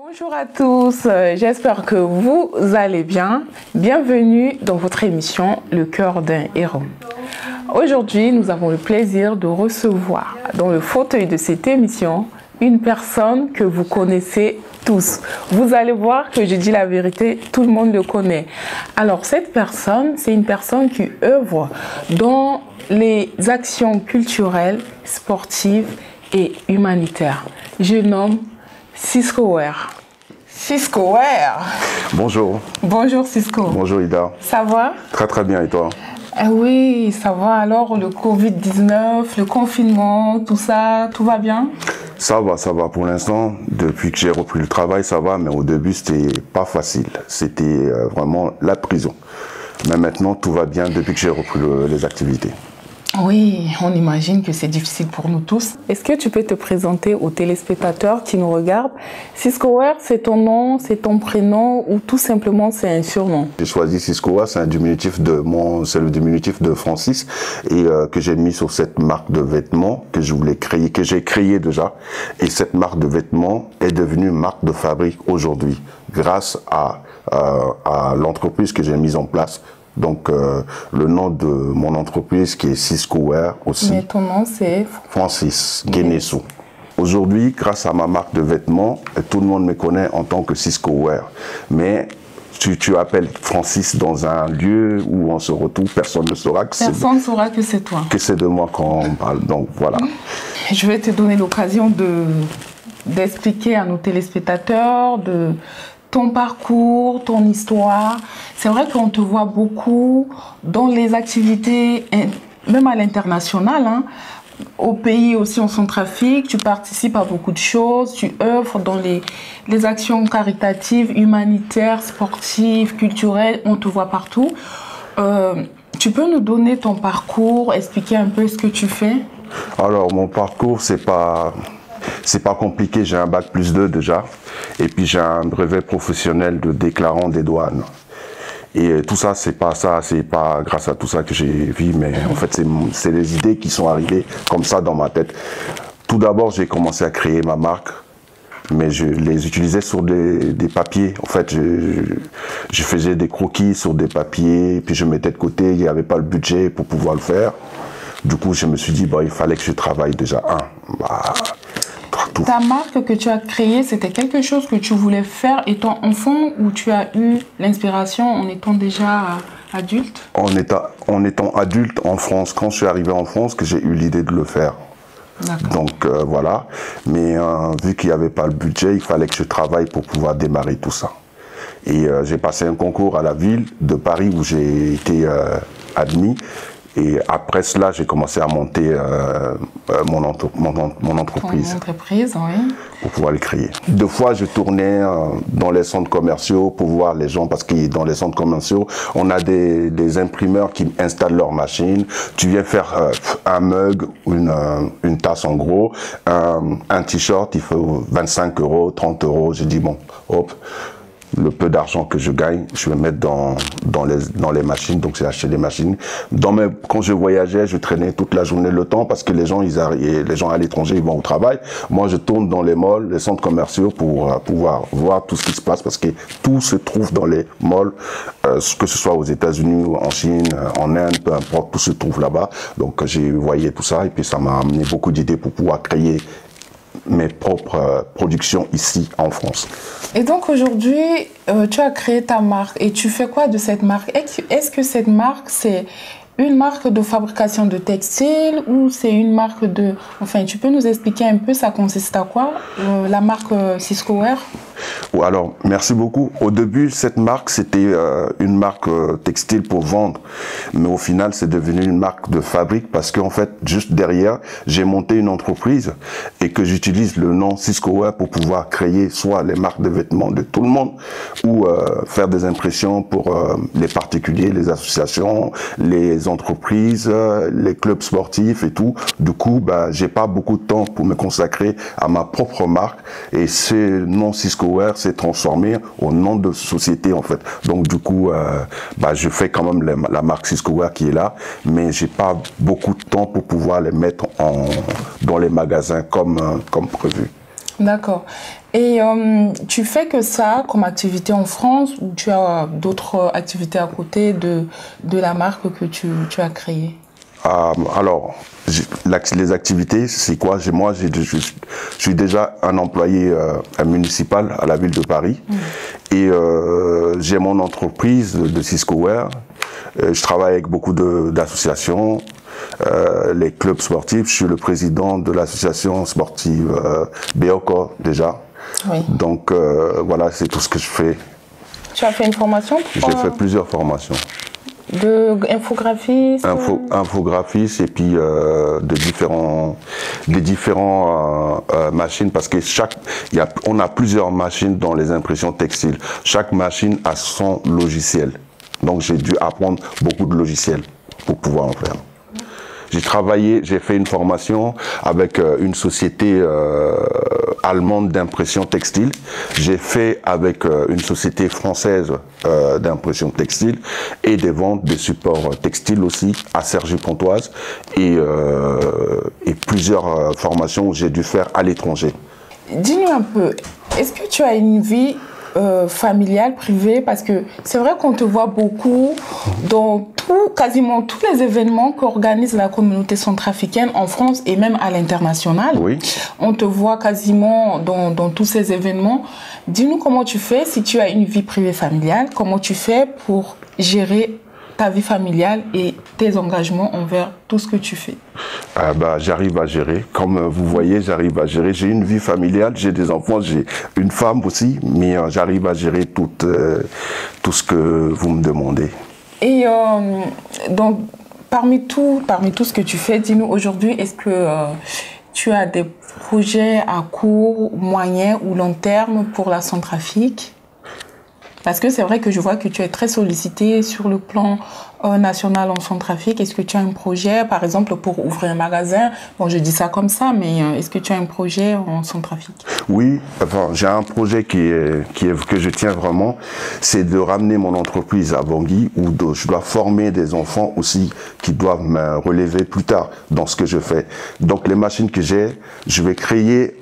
Bonjour à tous, j'espère que vous allez bien. Bienvenue dans votre émission Le cœur d'un héros. Aujourd'hui, nous avons le plaisir de recevoir dans le fauteuil de cette émission une personne que vous connaissez tous. Vous allez voir que je dis la vérité, tout le monde le connaît. Alors cette personne, c'est une personne qui œuvre dans les actions culturelles, sportives et humanitaires. Je nomme Cisco Ware. Cisco Ware. Bonjour. Bonjour Cisco. Bonjour Ida. Ça va? Très très bien, et toi? Oui, ça va. Alors le Covid-19, le confinement, tout ça, tout va bien? Ça va pour l'instant. Depuis que j'ai repris le travail, ça va, mais au début, c'était pas facile. C'était vraiment la prison. Mais maintenant, tout va bien depuis que j'ai repris les activités. Oui, on imagine que c'est difficile pour nous tous. Est-ce que tu peux te présenter aux téléspectateurs qui nous regardent? Cisco Ware, c'est ton nom, c'est ton prénom ou tout simplement c'est un surnom? J'ai choisi Cisco Ware, c'est le diminutif de Francis et que j'ai mis sur cette marque de vêtements que je voulais créer, que j'ai créé déjà. Et cette marque de vêtements est devenue marque de fabrique aujourd'hui grâce à l'entreprise que j'ai mise en place. Donc, le nom de mon entreprise qui est Cisco Ware aussi. Mais ton nom c'est Francis Guénessou. Aujourd'hui, grâce à ma marque de vêtements, tout le monde me connaît en tant que Cisco Ware. Mais tu appelles Francis dans un lieu où on se retrouve, personne ne saura que personne ne saura que c'est toi. Que c'est de moi quand on parle. Donc voilà. Je vais te donner l'occasion d'expliquer à nos téléspectateurs ton parcours, ton histoire. C'est vrai qu'on te voit beaucoup dans les activités, même à l'international, hein. Au pays aussi, en Centrafrique, tu participes à beaucoup de choses, tu œuvres dans les actions caritatives, humanitaires, sportives, culturelles, on te voit partout. Tu peux nous donner ton parcours, expliquer un peu ce que tu fais? Alors, mon parcours, c'est pas compliqué, j'ai un bac plus 2 déjà, et puis j'ai un brevet professionnel de déclarant des douanes. Et tout ça, c'est pas grâce à tout ça que j'ai vu, mais en fait, c'est les idées qui sont arrivées comme ça dans ma tête. Tout d'abord, j'ai commencé à créer ma marque, mais je les utilisais sur des papiers. En fait, je faisais des croquis sur des papiers, puis je mettais de côté, il n'y avait pas le budget pour pouvoir le faire. Du coup, je me suis dit, il fallait que je travaille déjà Ta marque que tu as créée, c'était quelque chose que tu voulais faire étant enfant ou tu as eu l'inspiration en étant déjà adulte? En étant adulte en France, quand je suis arrivé en France, que j'ai eu l'idée de le faire. Donc voilà, mais vu qu'il n'y avait pas le budget, il fallait que je travaille pour pouvoir démarrer tout ça. Et j'ai passé un concours à la ville de Paris où j'ai été admis. Et après cela, j'ai commencé à monter mon entreprise. Ton entreprise, oui. Pour pouvoir le créer. Deux fois, je tournais dans les centres commerciaux pour voir les gens, parce que dans les centres commerciaux, on a des imprimeurs qui installent leurs machines. Tu viens faire un mug, une tasse en gros, un t-shirt, il faut 25 €, 30 €. J'ai dit, bon, hop. Le peu d'argent que je gagne, je vais mettre dans les machines. Donc j'ai acheté des machines. Quand je voyageais, je traînais toute la journée le temps parce que les gens à l'étranger, ils vont au travail. Moi, je tourne dans les malls, les centres commerciaux pour pouvoir voir tout ce qui se passe parce que tout se trouve dans les malls, que ce soit aux États-Unis ou en Chine, en Inde, peu importe, tout se trouve là-bas. Donc j'ai voyé tout ça et puis ça m'a amené beaucoup d'idées pour pouvoir créer Mhm. mes propres productions ici en France. Et donc aujourd'hui, tu as créé ta marque et tu fais quoi de cette marque? Est-ce que cette marque, c'est une marque de fabrication de textiles ou c'est une marque de... Enfin, tu peux nous expliquer un peu, ça consiste à quoi, la marque Cisco Wear? Alors, merci beaucoup. Au début, cette marque, c'était une marque textile pour vendre. Mais au final, c'est devenu une marque de fabrique parce qu'en fait, juste derrière, j'ai monté une entreprise et que j'utilise le nom Cisco Wear pour pouvoir créer soit les marques de vêtements de tout le monde ou faire des impressions pour les particuliers, les associations, les entreprises, les clubs sportifs et tout. Du coup, j'ai pas beaucoup de temps pour me consacrer à ma propre marque et ce nom Cisco Wear s'est transformé au nom de société en fait. Donc du coup, je fais quand même la marque Cisco Wear qui est là, mais j'ai pas beaucoup de temps pour pouvoir les mettre dans les magasins comme prévu. D'accord. Et tu fais que ça comme activité en France ou tu as d'autres activités à côté de la marque que tu as créée? Alors, les activités, c'est quoi? Moi, je suis déjà un employé municipal à la ville de Paris. Et j'ai mon entreprise de Cisco Wear. Je travaille avec beaucoup d'associations, les clubs sportifs. Je suis le président de l'association sportive Beoko déjà. Oui. Donc voilà, c'est tout ce que je fais. Tu as fait une formation? J'ai fait plusieurs formations. De infographiste? Infographiste et puis des différents machines parce que on a plusieurs machines dans les impressions textiles. Chaque machine a son logiciel. Donc j'ai dû apprendre beaucoup de logiciels pour pouvoir en faire. J'ai fait une formation avec une société allemande d'impression textile. J'ai fait avec une société française d'impression textile et des ventes de supports textiles aussi à Cergy-Pontoise et plusieurs formations que j'ai dû faire à l'étranger. Dis-nous un peu, est-ce que tu as une vie familiale, privée? Parce que c'est vrai qu'on te voit beaucoup dans quasiment tous les événements qu'organise la communauté centrafricaine en France et même à l'international. Oui. On te voit quasiment dans tous ces événements. Dis-nous comment tu fais, si tu as une vie privée familiale, comment tu fais pour gérer ta vie familiale et tes engagements envers tout ce que tu fais? J'arrive à gérer. Comme vous voyez, j'arrive à gérer. J'ai une vie familiale, j'ai des enfants, j'ai une femme aussi, mais j'arrive à gérer tout ce que vous me demandez. Et donc, parmi tout ce que tu fais, dis-nous aujourd'hui, est-ce que tu as des projets à court, moyen ou long terme pour la Centrafrique? Parce que c'est vrai que je vois que tu es très sollicité sur le plan national en Centrafrique. Est-ce que tu as un projet, par exemple, pour ouvrir un magasin? Bon, je dis ça comme ça, mais est-ce que tu as un projet en Centrafrique? Oui, j'ai un projet que je tiens vraiment, c'est de ramener mon entreprise à Bangui, où je dois former des enfants aussi qui doivent me relever plus tard dans ce que je fais. Donc les machines que j'ai, je vais créer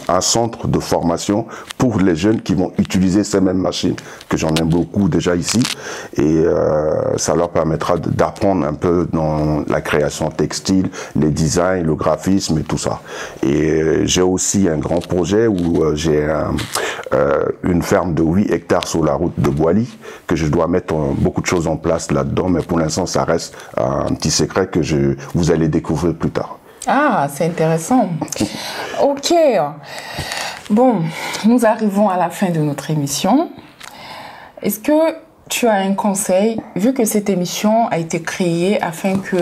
un centre de formation pour les jeunes qui vont utiliser ces mêmes machines, que j'en ai beaucoup déjà ici, et ça leur permettra d'apprendre un peu dans la création textile, les designs, le graphisme et tout ça. Et j'ai aussi un grand projet où j'ai une ferme de 8 hectares sur la route de Boali, que je dois mettre beaucoup de choses en place là-dedans, mais pour l'instant ça reste un petit secret que vous allez découvrir plus tard. Ah, c'est intéressant. Ok. Bon, nous arrivons à la fin de notre émission. Est-ce que tu as un conseil, vu que cette émission a été créée afin que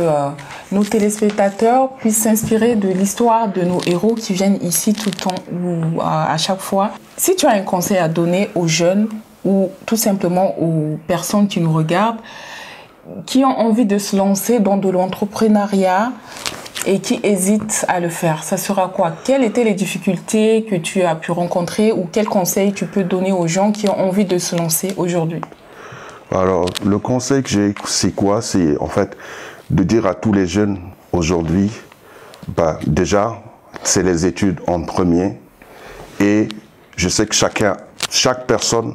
nos téléspectateurs puissent s'inspirer de l'histoire de nos héros qui viennent ici tout le temps ou à chaque fois. Si tu as un conseil à donner aux jeunes ou tout simplement aux personnes qui nous regardent, qui ont envie de se lancer dans de l'entrepreneuriat et qui hésitent à le faire, ça sera quoi? Quelles étaient les difficultés que tu as pu rencontrer ou quels conseils tu peux donner aux gens qui ont envie de se lancer aujourd'hui? Alors, le conseil que j'ai, c'est quoi? C'est en fait de dire à tous les jeunes aujourd'hui, déjà, c'est les études en premier. Et je sais que chaque personne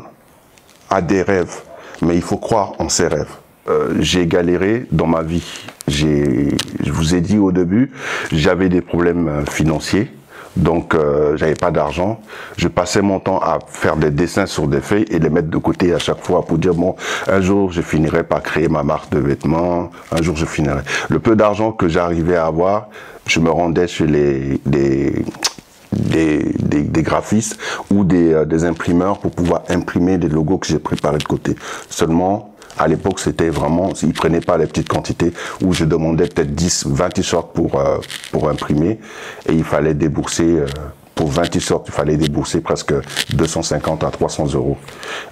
a des rêves, mais il faut croire en ses rêves. J'ai galéré dans ma vie. Je vous ai dit au début, j'avais des problèmes financiers. Donc, j'avais pas d'argent. Je passais mon temps à faire des dessins sur des feuilles et les mettre de côté à chaque fois pour dire, bon, un jour, je finirai par créer ma marque de vêtements. Un jour, je finirai. Le peu d'argent que j'arrivais à avoir, je me rendais chez des graphistes ou des imprimeurs pour pouvoir imprimer des logos que j'ai préparés de côté. Seulement, à l'époque, c'était vraiment, ils prenaient pas les petites quantités où je demandais peut-être 10, 20 t-shirts pour imprimer et il fallait débourser, pour 20 t-shirts, il fallait débourser presque 250 à 300 euros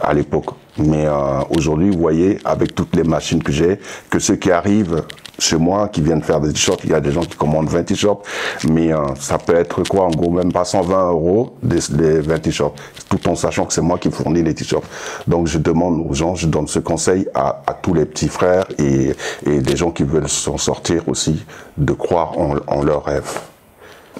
à l'époque. Mais aujourd'hui, vous voyez, avec toutes les machines que j'ai, que ceux qui arrivent chez moi, qui viennent faire des t-shirts, il y a des gens qui commandent 20 t-shirts, mais ça peut être quoi, en gros, même pas 120 euros des 20 t-shirts, tout en sachant que c'est moi qui fournis les t-shirts. Donc je demande aux gens, je donne ce conseil à tous les petits frères et des gens qui veulent s'en sortir aussi, de croire en leurs rêves.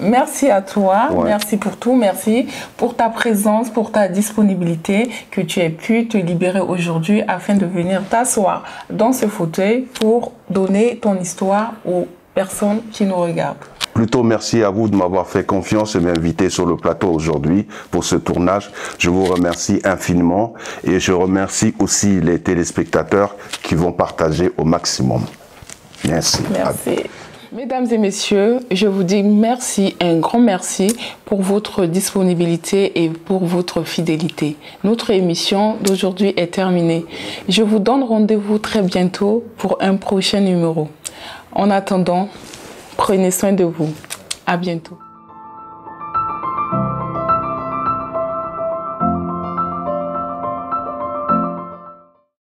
Merci à toi, merci pour tout, merci pour ta présence, pour ta disponibilité, que tu aies pu te libérer aujourd'hui afin de venir t'asseoir dans ce fauteuil pour donner ton histoire aux personnes qui nous regardent. Plutôt merci à vous de m'avoir fait confiance et m'inviter sur le plateau aujourd'hui pour ce tournage. Je vous remercie infiniment et je remercie aussi les téléspectateurs qui vont partager au maximum. Merci. Merci. Mesdames et messieurs, je vous dis merci, un grand merci pour votre disponibilité et pour votre fidélité. Notre émission d'aujourd'hui est terminée. Je vous donne rendez-vous très bientôt pour un prochain numéro. En attendant, prenez soin de vous. À bientôt.